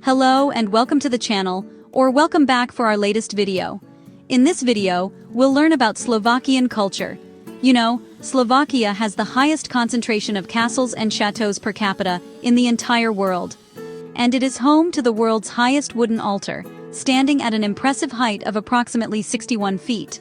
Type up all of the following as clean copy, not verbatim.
Hello and welcome to the channel, or welcome back for our latest video. In this video, we'll learn about Slovakian culture. You know, Slovakia has the highest concentration of castles and chateaux per capita in the entire world. And it is home to the world's highest wooden altar, standing at an impressive height of approximately 61 feet.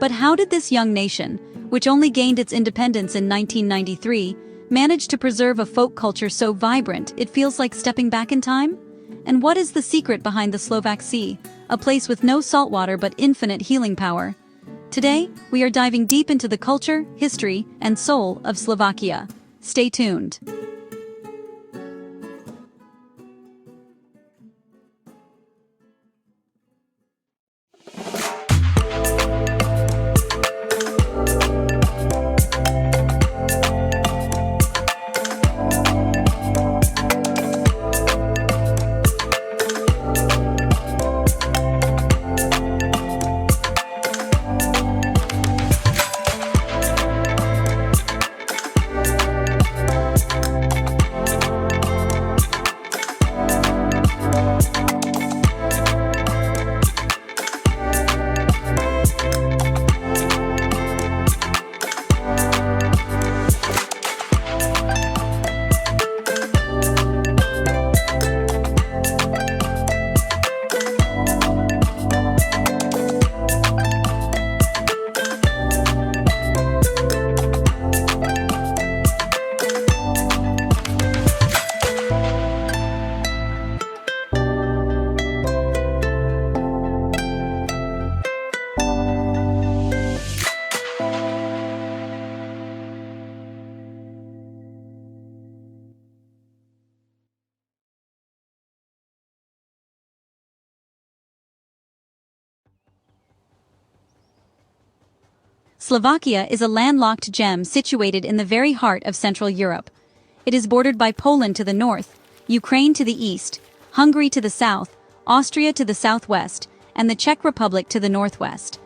But how did this young nation, which only gained its independence in 1993, manage to preserve a folk culture so vibrant it feels like stepping back in time? And what is the secret behind the Slovak Sea, a place with no saltwater but infinite healing power? Today, we are diving deep into the culture, history, and soul of Slovakia. Stay tuned. Slovakia is a landlocked gem situated in the very heart of Central Europe. It is bordered by Poland to the north, Ukraine to the east, Hungary to the south, Austria to the southwest, and the Czech Republic to the northwest.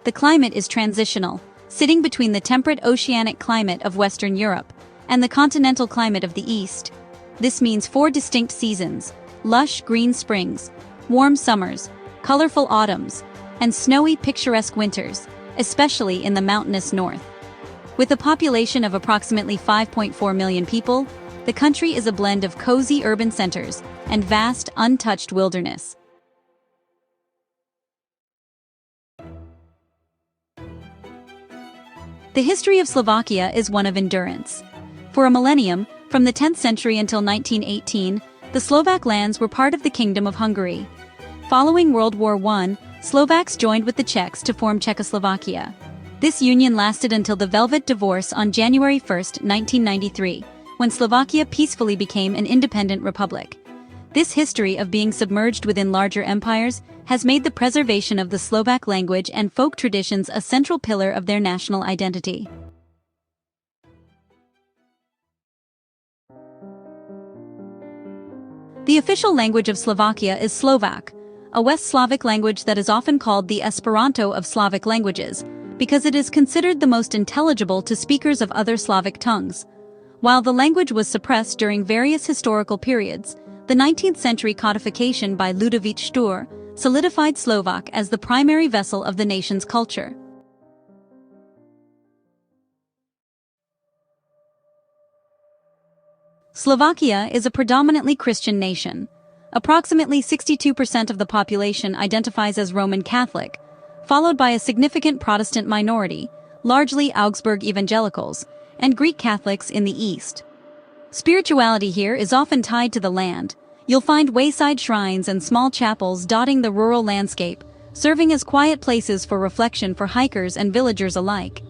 The climate is transitional, sitting between the temperate oceanic climate of Western Europe and the continental climate of the east. This means 4 distinct seasons: lush green springs, warm summers, colorful autumns, and snowy picturesque winters, especially in the mountainous north. With a population of approximately 5.4 million people, the country is a blend of cozy urban centers and vast, untouched wilderness. The history of Slovakia is one of endurance. For a millennium, from the 10th century until 1918, the Slovak lands were part of the Kingdom of Hungary. Following World War I, Slovaks joined with the Czechs to form Czechoslovakia. This union lasted until the Velvet Divorce on January 1, 1993, when Slovakia peacefully became an independent republic. This history of being submerged within larger empires has made the preservation of the Slovak language and folk traditions a central pillar of their national identity. The official language of Slovakia is Slovak, a West Slavic language that is often called the Esperanto of Slavic languages, because it is considered the most intelligible to speakers of other Slavic tongues. While the language was suppressed during various historical periods, the 19th century codification by Ludovic Stur solidified Slovak as the primary vessel of the nation's culture. Slovakia is a predominantly Christian nation. Approximately 62% of the population identifies as Roman Catholic, followed by a significant Protestant minority, largely Augsburg evangelicals, and Greek Catholics in the east. Spirituality here is often tied to the land. You'll find wayside shrines and small chapels dotting the rural landscape, serving as quiet places for reflection for hikers and villagers alike.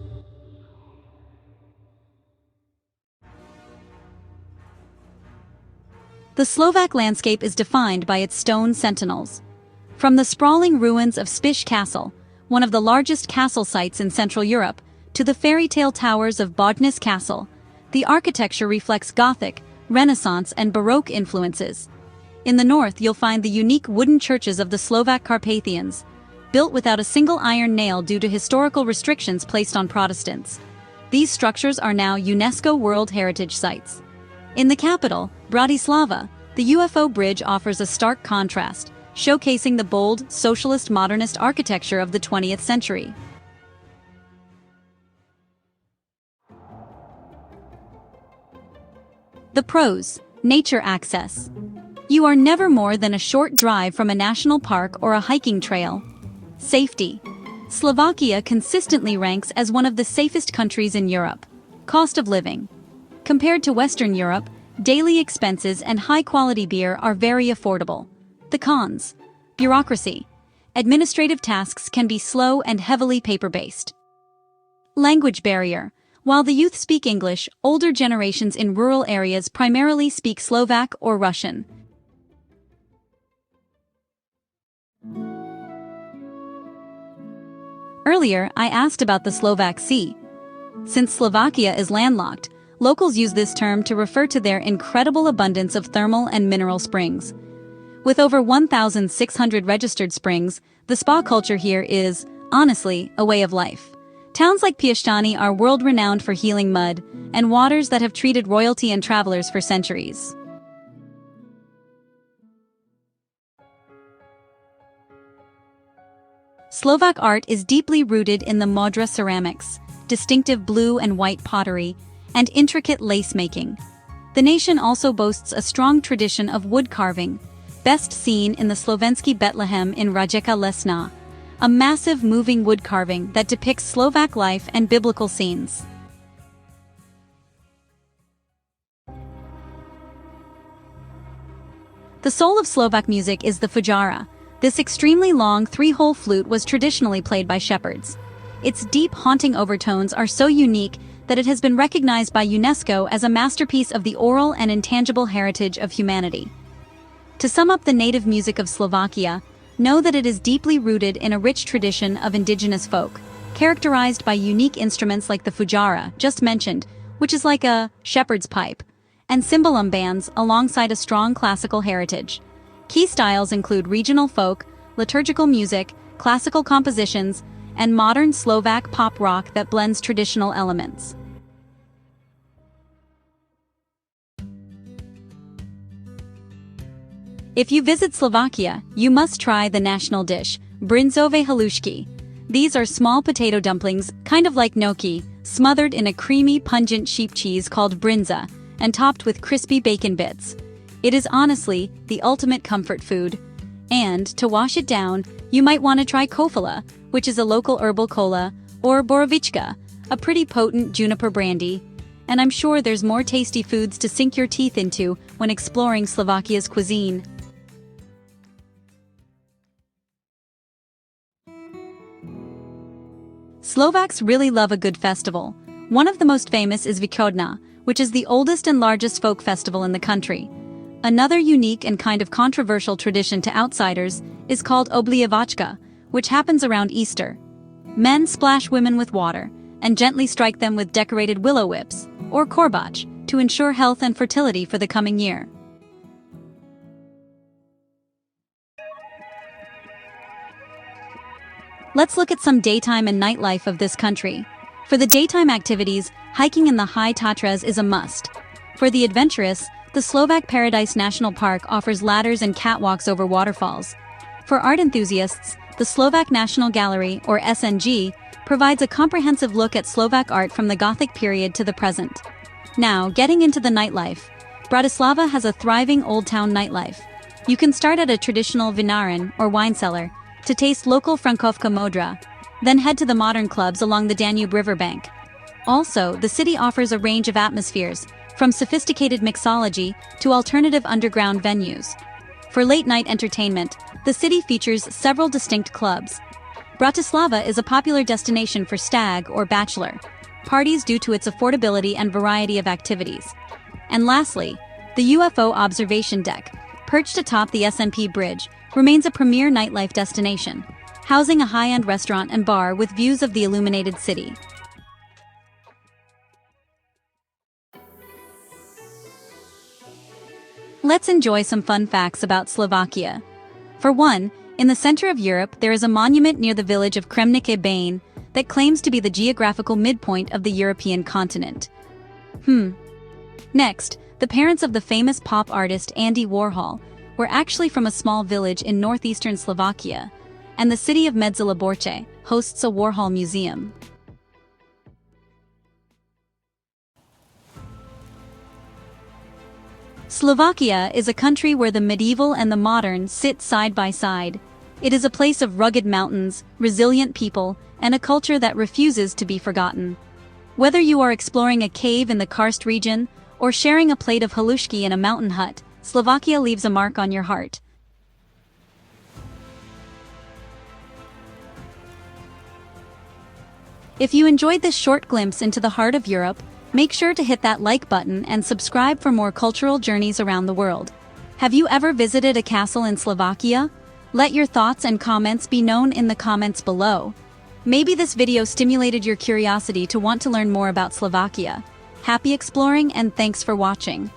The Slovak landscape is defined by its stone sentinels. From the sprawling ruins of Spiš Castle, one of the largest castle sites in Central Europe, to the fairy tale towers of Bodnes Castle, the architecture reflects Gothic, Renaissance, and Baroque influences. In the north, you'll find the unique wooden churches of the Slovak Carpathians, built without a single iron nail due to historical restrictions placed on Protestants. These structures are now UNESCO World Heritage Sites. In the capital, Bratislava, The UFO bridge offers a stark contrast, showcasing the bold, socialist modernist architecture of the 20th century. The pros: nature access. You are never more than a short drive from a national park or a hiking trail. Safety. Slovakia consistently ranks as one of the safest countries in Europe. Cost of living. Compared to Western Europe, daily expenses and high-quality beer are very affordable. The cons: bureaucracy. Administrative tasks can be slow and heavily paper-based. Language barrier. While the youth speak English, older generations in rural areas primarily speak Slovak or Russian. Earlier, I asked about the Slovak Sea. Since Slovakia is landlocked, locals use this term to refer to their incredible abundance of thermal and mineral springs. With over 1,600 registered springs, the spa culture here is, honestly, a way of life. Towns like Piešťany are world-renowned for healing mud and waters that have treated royalty and travelers for centuries. Slovak art is deeply rooted in the Modra ceramics, distinctive blue and white pottery, and intricate lace making. The nation also boasts a strong tradition of wood carving, best seen in the Slovenský Bethlehem in Rijeka Lesná, a massive moving wood carving that depicts Slovak life and biblical scenes. The soul of Slovak music is the fujara. This extremely long three-hole flute was traditionally played by shepherds. Its deep, haunting overtones are so unique that it has been recognized by UNESCO as a masterpiece of the oral and intangible heritage of humanity. To sum up the native music of Slovakia, know that it is deeply rooted in a rich tradition of indigenous folk, characterized by unique instruments like the fujara, just mentioned, which is like a shepherd's pipe, and cymbalum bands alongside a strong classical heritage. Key styles include regional folk, liturgical music, classical compositions, and modern Slovak pop rock that blends traditional elements. If you visit Slovakia, you must try the national dish, brinzové halušky. These are small potato dumplings, kind of like gnocchi, smothered in a creamy, pungent sheep cheese called brinza, and topped with crispy bacon bits. It is honestly the ultimate comfort food. And, to wash it down, you might want to try kofola, which is a local herbal cola, or borovička, a pretty potent juniper brandy. And I'm sure there's more tasty foods to sink your teeth into when exploring Slovakia's cuisine. Slovaks really love a good festival. One of the most famous is Východňa, which is the oldest and largest folk festival in the country. Another unique and kind of controversial tradition to outsiders is called Oblievačka, which happens around Easter. Men splash women with water and gently strike them with decorated willow whips, or korbáč, to ensure health and fertility for the coming year. Let's look at some daytime and nightlife of this country. For the daytime activities, hiking in the High Tatras is a must. For the adventurous, the Slovak Paradise National Park offers ladders and catwalks over waterfalls. For art enthusiasts, the Slovak National Gallery, or SNG, provides a comprehensive look at Slovak art from the Gothic period to the present. Now, getting into the nightlife. Bratislava has a thriving Old Town nightlife. You can start at a traditional vinaren, or wine cellar, to taste local Frankovka Modra, then head to the modern clubs along the Danube riverbank. Also, the city offers a range of atmospheres, from sophisticated mixology to alternative underground venues. For late-night entertainment, the city features several distinct clubs. Bratislava is a popular destination for stag or bachelor parties due to its affordability and variety of activities. And lastly, the UFO observation deck, perched atop the SMP Bridge, remains a premier nightlife destination, housing a high-end restaurant and bar with views of the illuminated city. Let's enjoy some fun facts about Slovakia. For one, in the center of Europe there is a monument near the village of Kremnice Bane that claims to be the geographical midpoint of the European continent. Next, The parents of the famous pop artist Andy Warhol were actually from a small village in northeastern Slovakia, and the city of Medzeleborce hosts a Warhol museum. Slovakia is a country where the medieval and the modern sit side by side. It is a place of rugged mountains, resilient people, and a culture that refuses to be forgotten. Whether you are exploring a cave in the karst region or sharing a plate of halushki in a mountain hut, Slovakia leaves a mark on your heart. If you enjoyed this short glimpse into the heart of Europe, make sure to hit that like button and subscribe for more cultural journeys around the world. Have you ever visited a castle in Slovakia? Let your thoughts and comments be known in the comments below. Maybe this video stimulated your curiosity to want to learn more about Slovakia. Happy exploring and thanks for watching.